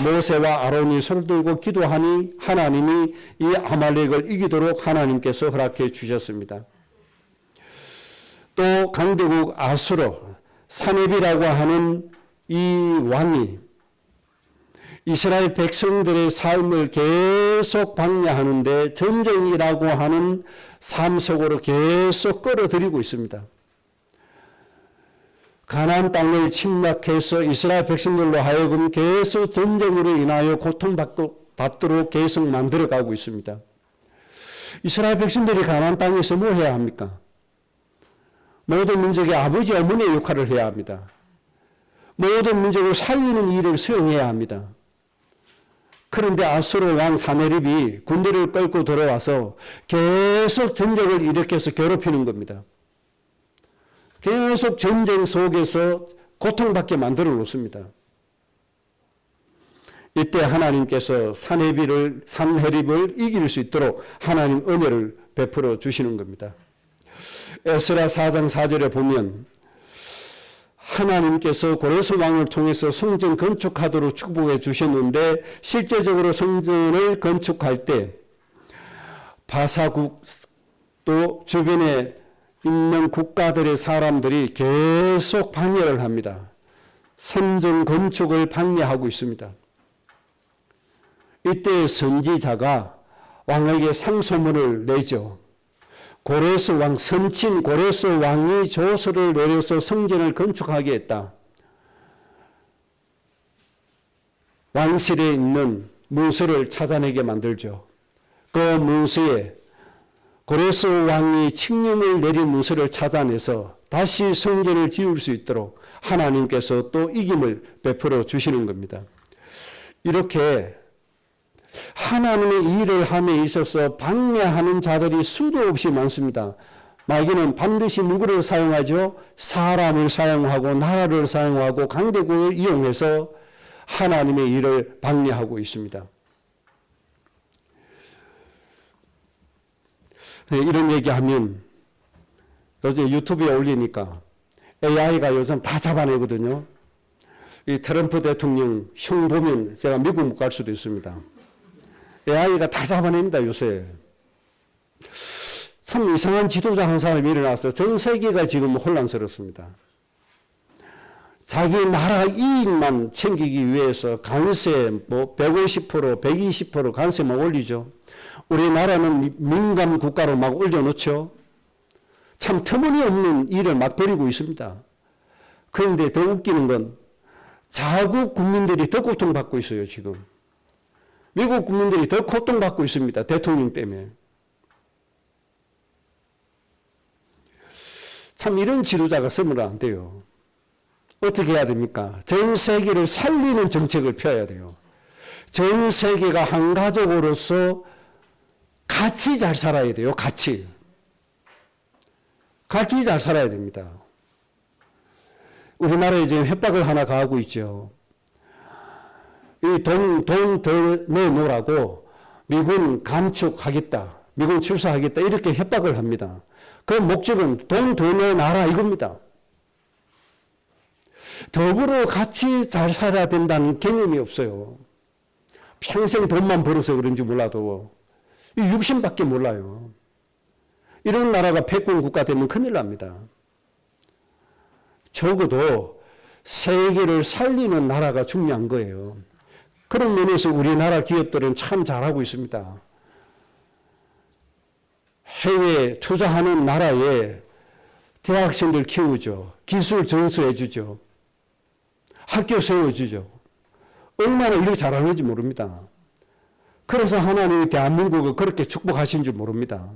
모세와 아론이 손을 들고 기도하니 하나님이 이 아말렉을 이기도록 하나님께서 허락해 주셨습니다. 또 강대국 아수르 사네비라고 하는 이 왕이 이스라엘 백성들의 삶을 계속 방해하는데 전쟁이라고 하는 삶 속으로 계속 끌어들이고 있습니다. 가나안 땅을 침략해서 이스라엘 백성들로 하여금 계속 전쟁으로 인하여 고통받도록 계속 만들어가고 있습니다. 이스라엘 백성들이 가나안 땅에서 뭐 해야 합니까? 모든 민족의 아버지 어머니의 역할을 해야 합니다. 모든 민족을 살리는 일을 수행해야 합니다. 그런데 아수르 왕 사네립이 군대를 끌고 들어와서 계속 전쟁을 일으켜서 괴롭히는 겁니다. 계속 전쟁 속에서 고통받게 만들어 놓습니다. 이때 하나님께서 산헤립을 이길 수 있도록 하나님 은혜를 베풀어 주시는 겁니다. 에스라 4장 4절에 보면 하나님께서 고레스 왕을 통해서 성전 건축하도록 축복해 주셨는데 실제적으로 성전을 건축할 때 바사국 또 주변에 있는 국가들의 사람들이 계속 방해를 합니다. 성전 건축을 방해하고 있습니다. 이때 선지자가 왕에게 상소문을 내죠. 고레스 왕, 선친 고레스 왕이 조서를 내려서 성전을 건축하게 했다. 왕실에 있는 문서를 찾아내게 만들죠. 그 문서에 고레스 왕이 칙령을 내린 문서를 찾아내서 다시 성전을 지을 수 있도록 하나님께서 또 이김을 베풀어 주시는 겁니다. 이렇게 하나님의 일을 함에 있어서 방해하는 자들이 수도 없이 많습니다. 마귀는 반드시 누구를 사용하죠? 사람을 사용하고 나라를 사용하고 강대국을 이용해서 하나님의 일을 방해하고 있습니다. 이런 얘기하면 요즘 유튜브에 올리니까 AI가 요즘 다 잡아내거든요. 이 트럼프 대통령 흉 보면 제가 미국 못 갈 수도 있습니다. AI가 다 잡아냅니다, 요새. 참 이상한 지도자 한 사람이 일어나서 전 세계가 지금 혼란스럽습니다. 자기 나라 이익만 챙기기 위해서 관세 150%, 120% 관세만 올리죠. 우리나라는 민감 국가로 막 올려놓죠. 참 터무니없는 일을 막 벌이고 있습니다. 그런데 더 웃기는 건 자국 국민들이 더 고통받고 있어요, 지금. 미국 국민들이 더 고통받고 있습니다. 대통령 때문에. 참 이런 지도자가 쓰면 안 돼요. 어떻게 해야 됩니까? 전 세계를 살리는 정책을 펴야 돼요. 전 세계가 한 가족으로서 같이 잘 살아야 돼요. 같이 잘 살아야 됩니다. 우리나라에 지금 협박을 하나 가하고 있죠. 이 돈 더 내놓으라고 미군 감축하겠다. 미군 출사하겠다. 이렇게 협박을 합니다. 그 목적은 돈 더 내놔라 이겁니다. 더불어 같이 잘 살아야 된다는 개념이 없어요. 평생 돈만 벌어서 그런지 몰라도 이 육신밖에 몰라요. 이런 나라가 패권 국가 되면 큰일 납니다. 적어도 세계를 살리는 나라가 중요한 거예요. 그런 면에서 우리나라 기업들은 참 잘하고 있습니다. 해외 투자하는 나라에 대학생들 키우죠. 기술 전수해 주죠. 학교 세워주죠. 얼마나 이렇게 잘하는지 모릅니다. 그래서 하나님이 대한민국을 그렇게 축복하신 줄 모릅니다.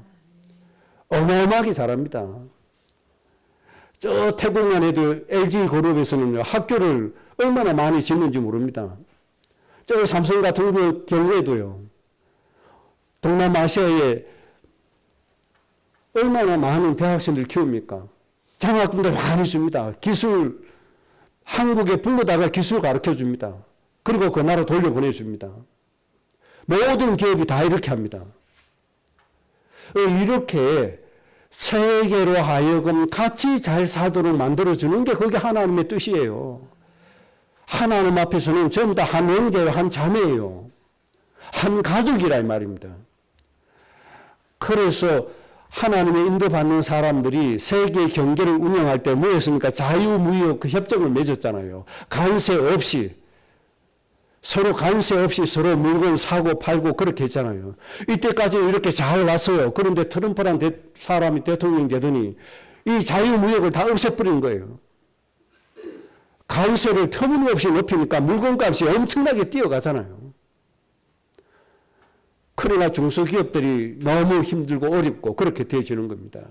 어마어마하게 잘합니다. 저 태국만 해도 LG그룹에서는 학교를 얼마나 많이 짓는지 모릅니다. 저 삼성 같은 경우에도요. 동남아시아에 얼마나 많은 대학생들 키웁니까? 장학금도 많이 줍니다. 기술, 한국에 불러다가 기술 가르쳐 줍니다. 그리고 그 나라 돌려보내줍니다. 모든 기업이 다 이렇게 합니다. 이렇게 세계로 하여금 같이 잘 사도록 만들어주는 게 그게 하나님의 뜻이에요. 하나님 앞에서는 전부 다 한 형제요, 한 자매예요. 한 가족이라 이 말입니다. 그래서 하나님의 인도받는 사람들이 세계 경제를 운영할 때 뭐 했습니까? 자유무역 협정을 맺었잖아요. 관세 없이, 서로 관세 없이 서로 물건 사고 팔고 그렇게 했잖아요. 이때까지 이렇게 잘 왔어요. 그런데 트럼프란 사람이 대통령이 되더니 이 자유무역을 다 없애버린 거예요. 관세를 터무니없이 높이니까 물건값이 엄청나게 뛰어가잖아요. 그러나 중소기업들이 너무 힘들고 어렵고 그렇게 되어지는 겁니다.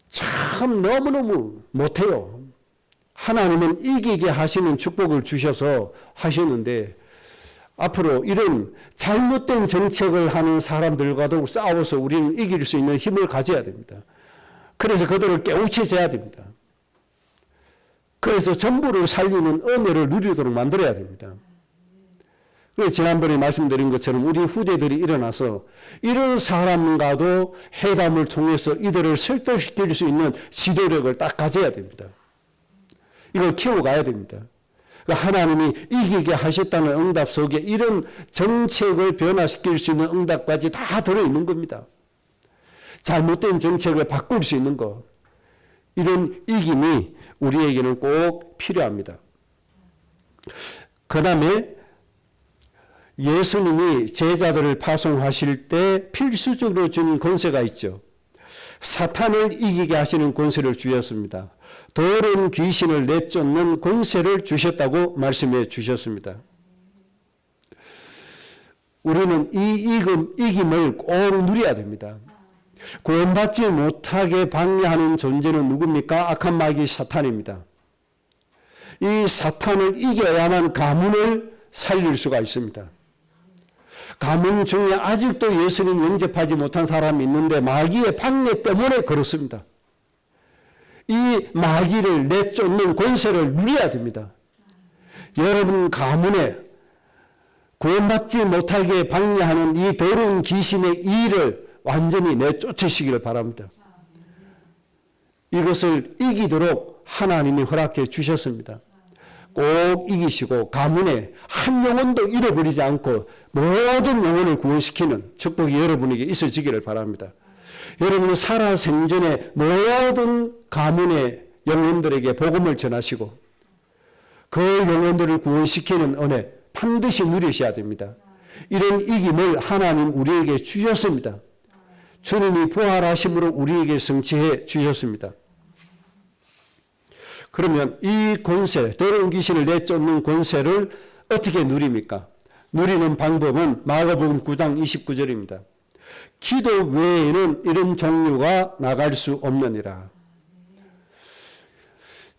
참 너무너무 못해요. 하나님은 이기게 하시는 축복을 주셔서 하시는데 앞으로 이런 잘못된 정책을 하는 사람들과도 싸워서 우리는 이길 수 있는 힘을 가져야 됩니다. 그래서 그들을 깨우쳐줘야 됩니다. 그래서 전부를 살리는 은혜를 누리도록 만들어야 됩니다. 그래서 지난번에 말씀드린 것처럼 우리 후대들이 일어나서 이런 사람과도 회담을 통해서 이들을 설득시킬 수 있는 지도력을 딱 가져야 됩니다. 이걸 키워가야 됩니다. 하나님이 이기게 하셨다는 응답 속에 이런 정책을 변화시킬 수 있는 응답까지 다 들어있는 겁니다. 잘못된 정책을 바꿀 수 있는 것. 이런 이김이 우리에게는 꼭 필요합니다. 그 다음에 예수님이 제자들을 파송하실 때 필수적으로 주는 권세가 있죠. 사탄을 이기게 하시는 권세를 주셨습니다. 더러운 귀신을 내쫓는 권세를 주셨다고 말씀해 주셨습니다. 우리는 이 이김을 꼭 누려야 됩니다. 구원받지 못하게 방해하는 존재는 누굽니까? 악한 마귀 사탄입니다. 이 사탄을 이겨야만 가문을 살릴 수가 있습니다. 가문 중에 아직도 예수님 영접하지 못한 사람이 있는데 마귀의 방해 때문에 그렇습니다. 이 마귀를 내쫓는 권세를 누려야 됩니다. 여러분 가문에 구원받지 못하게 방해하는 이 더러운 귀신의 일을 완전히 내쫓으시기를 바랍니다. 이것을 이기도록 하나님이 허락해 주셨습니다. 꼭 이기시고 가문에 한 영혼도 잃어버리지 않고 모든 영혼을 구원시키는 축복이 여러분에게 있어지기를 바랍니다. 여러분은 살아 생전에 모든 가문의 영혼들에게 복음을 전하시고 그 영혼들을 구원시키는 은혜 반드시 누리셔야 됩니다. 이런 이김을 하나님 우리에게 주셨습니다. 주님이 부활하심으로 우리에게 성취해 주셨습니다. 그러면 이 권세, 더러운 귀신을 내쫓는 권세를 어떻게 누립니까? 누리는 방법은 마가복음 9장 29절입니다. 기도 외에는 이런 종류가 나갈 수 없느니라.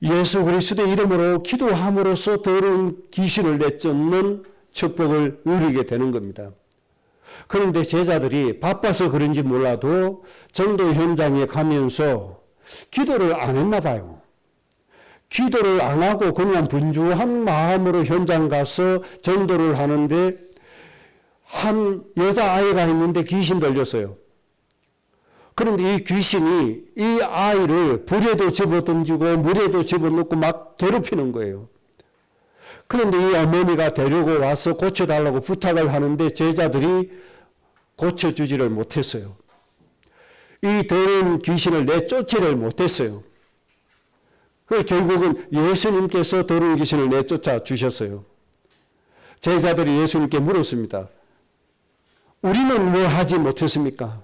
예수 그리스도의 이름으로 기도함으로써 더러운 귀신을 내쫓는 축복을 누리게 되는 겁니다. 그런데 제자들이 바빠서 그런지 몰라도 전도 현장에 가면서 기도를 안 했나 봐요. 기도를 안 하고 그냥 분주한 마음으로 현장 가서 전도를 하는데 한 여자아이가 있는데 귀신 들렸어요. 그런데 이 귀신이 이 아이를 불에도 집어던지고 물에도 집어넣고 막 괴롭히는 거예요. 그런데 이 어머니가 데리고 와서 고쳐달라고 부탁을 하는데 제자들이 고쳐주지를 못했어요. 이 더러운 귀신을 내쫓지를 못했어요. 결국은 예수님께서 더러운 귀신을 내쫓아 주셨어요. 제자들이 예수님께 물었습니다. 우리는 왜 하지 못했습니까?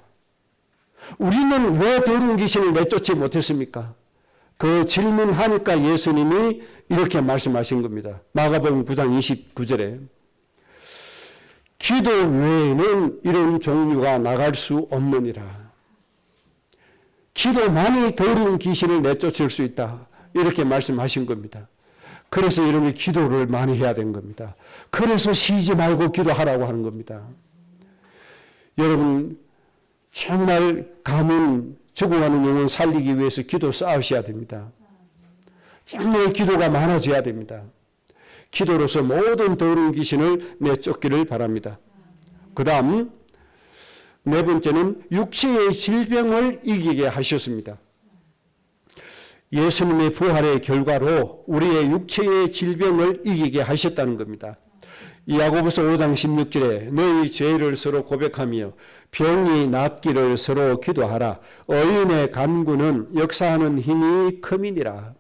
우리는 왜 더러운 귀신을 내쫓지 못했습니까? 그 질문하니까 예수님이 이렇게 말씀하신 겁니다. 마가복음 9장 29절에 기도 외에는 이런 종류가 나갈 수 없느니라. 기도만이 더러운 귀신을 내쫓을 수 있다. 이렇게 말씀하신 겁니다. 그래서 여러분이 기도를 많이 해야 되는 겁니다. 그래서 쉬지 말고 기도하라고 하는 겁니다. 여러분 정말 가문 죽어가는 영혼 살리기 위해서 기도 쌓으셔야 됩니다. 정말 기도가 많아져야 됩니다. 기도로서 모든 더러운 귀신을 내쫓기를 바랍니다. 그 다음 네 번째는 육체의 질병을 이기게 하셨습니다. 예수님의 부활의 결과로 우리의 육체의 질병을 이기게 하셨다는 겁니다. 야고보서 5장 16절에 너희 죄를 서로 고백하며 병이 낫기를 서로 기도하라. 의인의 간구는 역사하는 힘이 큼이니라.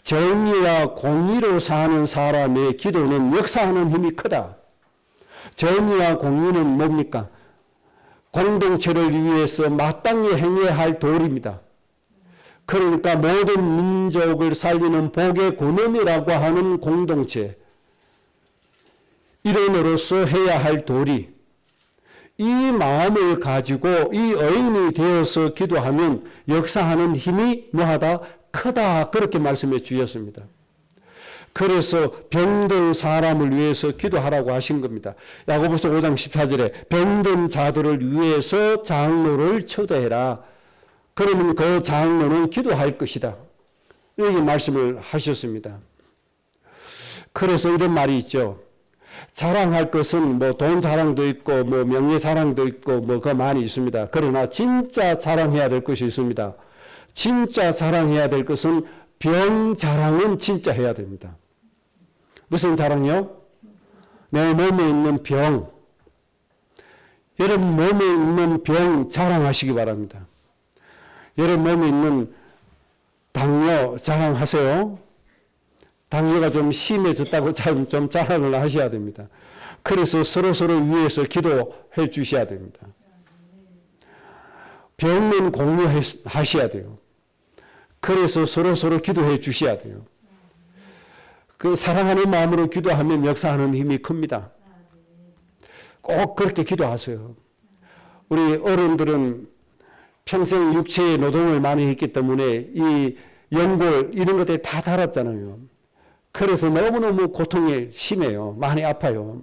정의와 공의로 사는 사람의 기도는 역사하는 힘이 크다. 정의와 공의는 뭡니까? 공동체를 위해서 마땅히 행해야 할 도리입니다. 그러니까 모든 민족을 살리는 복의 근원이라고 하는 공동체, 일원으로서 해야 할 도리, 이 마음을 가지고 이 의인이 되어서 기도하면 역사하는 힘이 뭐하다? 크다. 그렇게 말씀해 주셨습니다. 그래서 병든 사람을 위해서 기도하라고 하신 겁니다. 야고보서 5장 14절에 병든 자들을 위해서 장로를 초대해라. 그러면 그 장로는 기도할 것이다. 이렇게 말씀을 하셨습니다. 그래서 이런 말이 있죠. 자랑할 것은 뭐 돈 자랑도 있고 뭐 명예 자랑도 있고 뭐 그 많이 있습니다. 그러나 진짜 자랑해야 될 것이 있습니다. 진짜 자랑해야 될 것은 병 자랑은 진짜 해야 됩니다. 무슨 자랑이요? 내 몸에 있는 병. 여러분 몸에 있는 병 자랑하시기 바랍니다. 여러분 몸에 있는 당뇨 자랑하세요. 당뇨가 좀 심해졌다고 좀 자랑을 하셔야 됩니다. 그래서 서로서로 위해서 기도해 주셔야 됩니다. 병은 공유하셔야 돼요. 그래서 서로서로 기도해 주셔야 돼요. 그 사랑하는 마음으로 기도하면 역사하는 힘이 큽니다. 꼭 그렇게 기도하세요. 우리 어른들은 평생 육체의 노동을 많이 했기 때문에 이 연골 이런 것들이 다 닳았잖아요. 그래서 너무너무 고통이 심해요. 많이 아파요.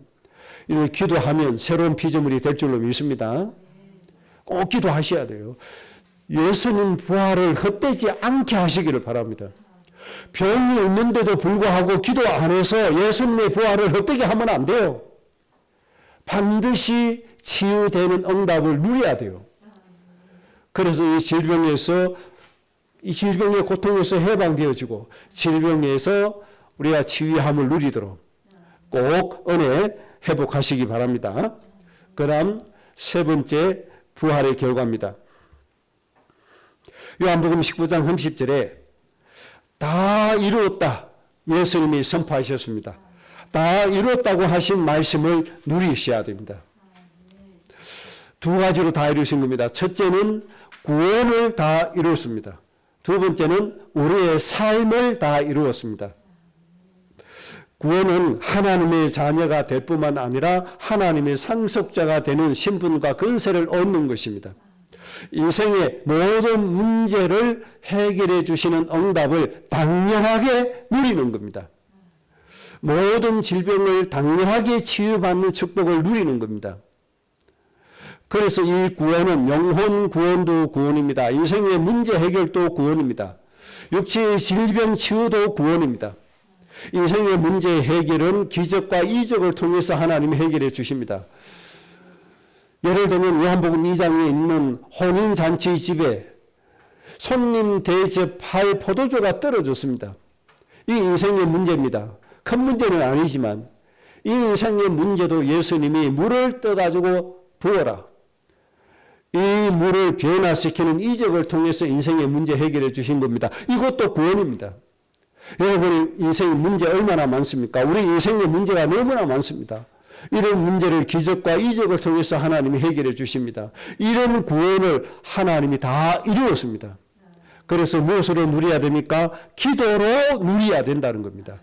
이렇게 기도하면 새로운 피조물이 될 줄로 믿습니다. 꼭 기도하셔야 돼요. 예수님 부활을 헛되지 않게 하시기를 바랍니다. 병이 있는데도 불구하고 기도 안 해서 예수님의 부활을 헛되게 하면 안 돼요. 반드시 치유되는 응답을 누려야 돼요. 그래서 이 질병에서 이 질병의 고통에서 해방되어지고 질병에서 우리가 치유함을 누리도록 꼭 은혜 회복하시기 바랍니다. 그 다음 세 번째 부활의 결과입니다. 요한복음 19장 30절에 다 이루었다. 예수님이 선포하셨습니다. 다 이루었다고 하신 말씀을 누리셔야 됩니다. 두 가지로 다 이루신 겁니다. 첫째는 구원을 다 이루었습니다. 두 번째는 우리의 삶을 다 이루었습니다. 구원은 하나님의 자녀가 될 뿐만 아니라 하나님의 상속자가 되는 신분과 권세를 얻는 것입니다. 인생의 모든 문제를 해결해 주시는 응답을 당연하게 누리는 겁니다. 모든 질병을 당연하게 치유받는 축복을 누리는 겁니다. 그래서 이 구원은 영혼 구원도 구원입니다. 인생의 문제 해결도 구원입니다. 육체의 질병 치유도 구원입니다. 인생의 문제 해결은 기적과 이적을 통해서 하나님이 해결해 주십니다. 예를 들면 요한복음 2장에 있는 혼인잔치 집에 손님 대접할 포도주가 떨어졌습니다. 이 인생의 문제입니다. 큰 문제는 아니지만 이 인생의 문제도 예수님이 물을 떠가지고 부어라. 이 물을 변화시키는 이적을 통해서 인생의 문제 해결해 주신 겁니다. 이것도 구원입니다. 여러분의 인생의 문제 얼마나 많습니까? 우리 인생의 문제가 너무나 많습니다. 이런 문제를 기적과 이적을 통해서 하나님이 해결해 주십니다. 이런 구원을 하나님이 다 이루었습니다. 그래서 무엇으로 누려야 됩니까? 기도로 누려야 된다는 겁니다.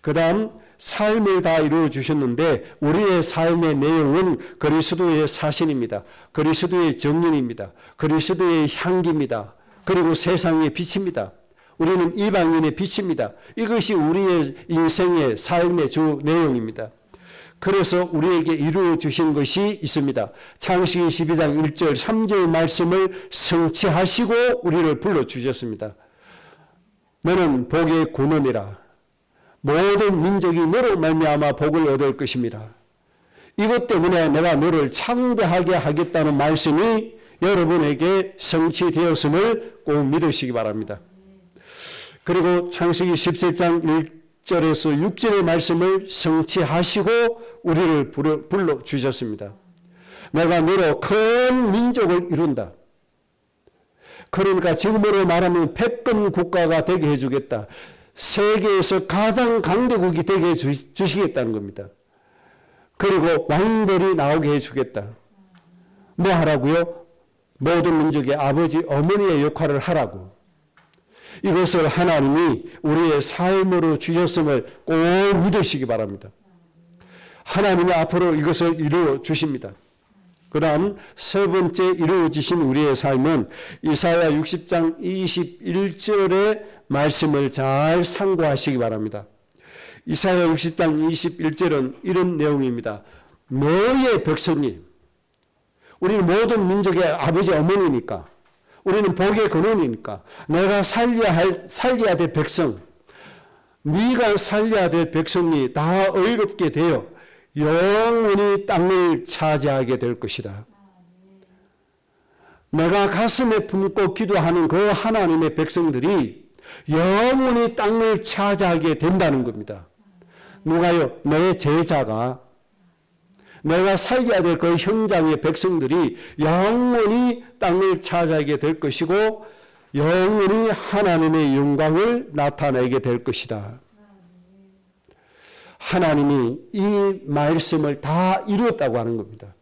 그 다음 삶을 다 이루어 주셨는데 우리의 삶의 내용은 그리스도의 사신입니다. 그리스도의 정인입니다. 그리스도의 향기입니다. 그리고 세상의 빛입니다. 우리는 이방인의 빛입니다. 이것이 우리의 인생의 삶의 주 내용입니다. 그래서 우리에게 이루어 주신 것이 있습니다. 창세기 12장 1절 3절의 말씀을 성취하시고 우리를 불러주셨습니다. 너는 복의 근원이라. 모든 민족이 너로 말미암아 복을 얻을 것입니다. 이것 때문에 내가 너를 창대하게 하겠다는 말씀이 여러분에게 성취되었음을 꼭 믿으시기 바랍니다. 그리고 창세기 17장 1절에서 6절의 말씀을 성취하시고 우리를 불러주셨습니다. 내가 너로 큰 민족을 이룬다. 그러니까 지금으로 말하면 패권 국가가 되게 해주겠다. 세계에서 가장 강대국이 되게 해주시겠다는 겁니다. 그리고 왕들이 나오게 해주겠다. 뭐 하라고요? 모든 민족의 아버지, 어머니의 역할을 하라고. 이것을 하나님이 우리의 삶으로 주셨음을 꼭 믿으시기 바랍니다. 하나님이 앞으로 이것을 이루어 주십니다. 그 다음 세 번째 이루어지신 우리의 삶은 이사야 60장 21절의 말씀을 잘 상고하시기 바랍니다. 이사야 60장 21절은 이런 내용입니다. 너의 백성이, 우리는 모든 민족의 아버지 어머니니까, 우리는 복의 근원이니까, 내가 살려야 될 백성, 네가 살려야 될 백성이 다 의롭게 되어 영원히 땅을 차지하게 될 것이다. 내가 가슴에 품고 기도하는 그 하나님의 백성들이 영원히 땅을 차지하게 된다는 겁니다. 누가요? 내 제자가, 내가 살려야 될 그 형장의 백성들이 영원히 땅을 차지하게 될 것이고 영원히 하나님의 영광을 나타내게 될 것이다. 하나님이 이 말씀을 다 이루었다고 하는 겁니다.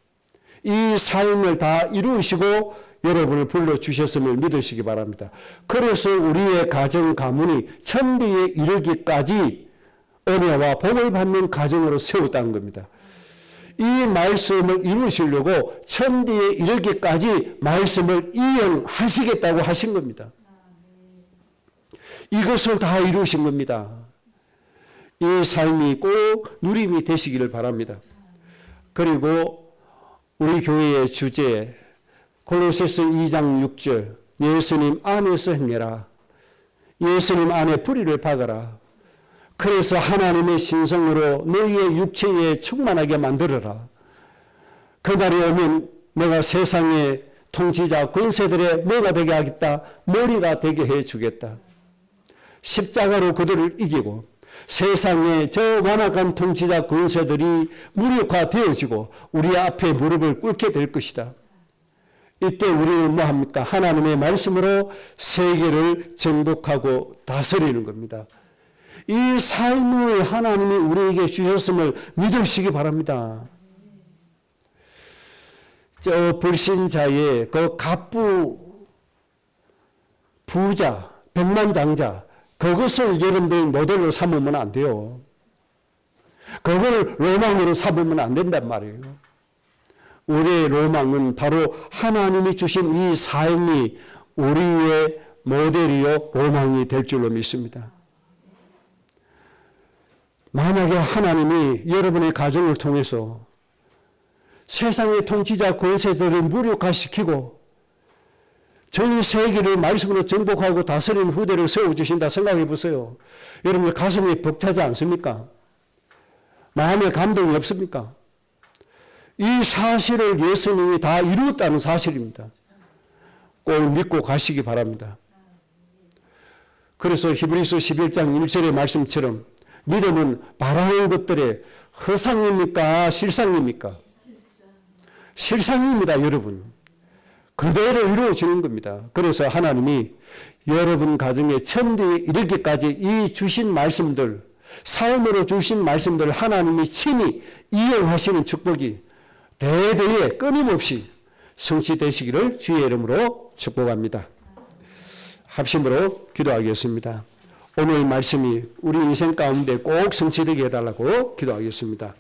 이 삶을 다 이루시고 여러분을 불러주셨음을 믿으시기 바랍니다. 그래서 우리의 가정 가문이 천대에 이르기까지 은혜와 복을 받는 가정으로 세웠다는 겁니다. 이 말씀을 이루시려고 천대에 이르기까지 말씀을 이행하시겠다고 하신 겁니다. 이것을 다 이루신 겁니다. 이 삶이 꼭 누림이 되시기를 바랍니다. 그리고 우리 교회의 주제 골로새서 2장 6절 예수님 안에서 행해라. 예수님 안에 뿌리를 박아라. 그래서 하나님의 신성으로 너희의 육체에 충만하게 만들어라. 그날이 오면 내가 세상의 통치자 권세들의 뭐가 되게 하겠다? 머리가 되게 해주겠다. 십자가로 그들을 이기고 세상의 저 완악한 통치자 권세들이 무력화되어지고 우리 앞에 무릎을 꿇게 될 것이다. 이때 우리는 뭐합니까? 하나님의 말씀으로 세계를 정복하고 다스리는 겁니다. 이 삶을 하나님이 우리에게 주셨음을 믿으시기 바랍니다. 저 불신자의 그 갑부 부자, 백만장자 그것을 여러분들이 모델로 삼으면 안 돼요. 그거를 로망으로 삼으면 안 된단 말이에요. 우리의 로망은 바로 하나님이 주신 이 삶이 우리의 모델이요 로망이 될 줄로 믿습니다. 만약에 하나님이 여러분의 가정을 통해서 세상의 통치자 권세들을 무력화시키고 전 세계를 말씀으로 정복하고 다스리는 후대를 세워주신다 생각해 보세요. 여러분의 가슴이 벅차지 않습니까? 마음에 감동이 없습니까? 이 사실을 예수님이 다 이루었다는 사실입니다. 꼭 믿고 가시기 바랍니다. 그래서 히브리서 11장 1절의 말씀처럼 믿음은 바라는 것들의 허상입니까? 실상입니까? 실상입니다, 여러분. 그대로 이루어지는 겁니다. 그래서 하나님이 여러분 가정에 천대에 이르기까지 이 주신 말씀들, 삶으로 주신 말씀들 하나님이 친히 이행하시는 축복이 대대에 끊임없이 성취되시기를 주의 이름으로 축복합니다. 합심으로 기도하겠습니다. 오늘 말씀이 우리 인생 가운데 꼭 성취되게 해달라고 기도하겠습니다.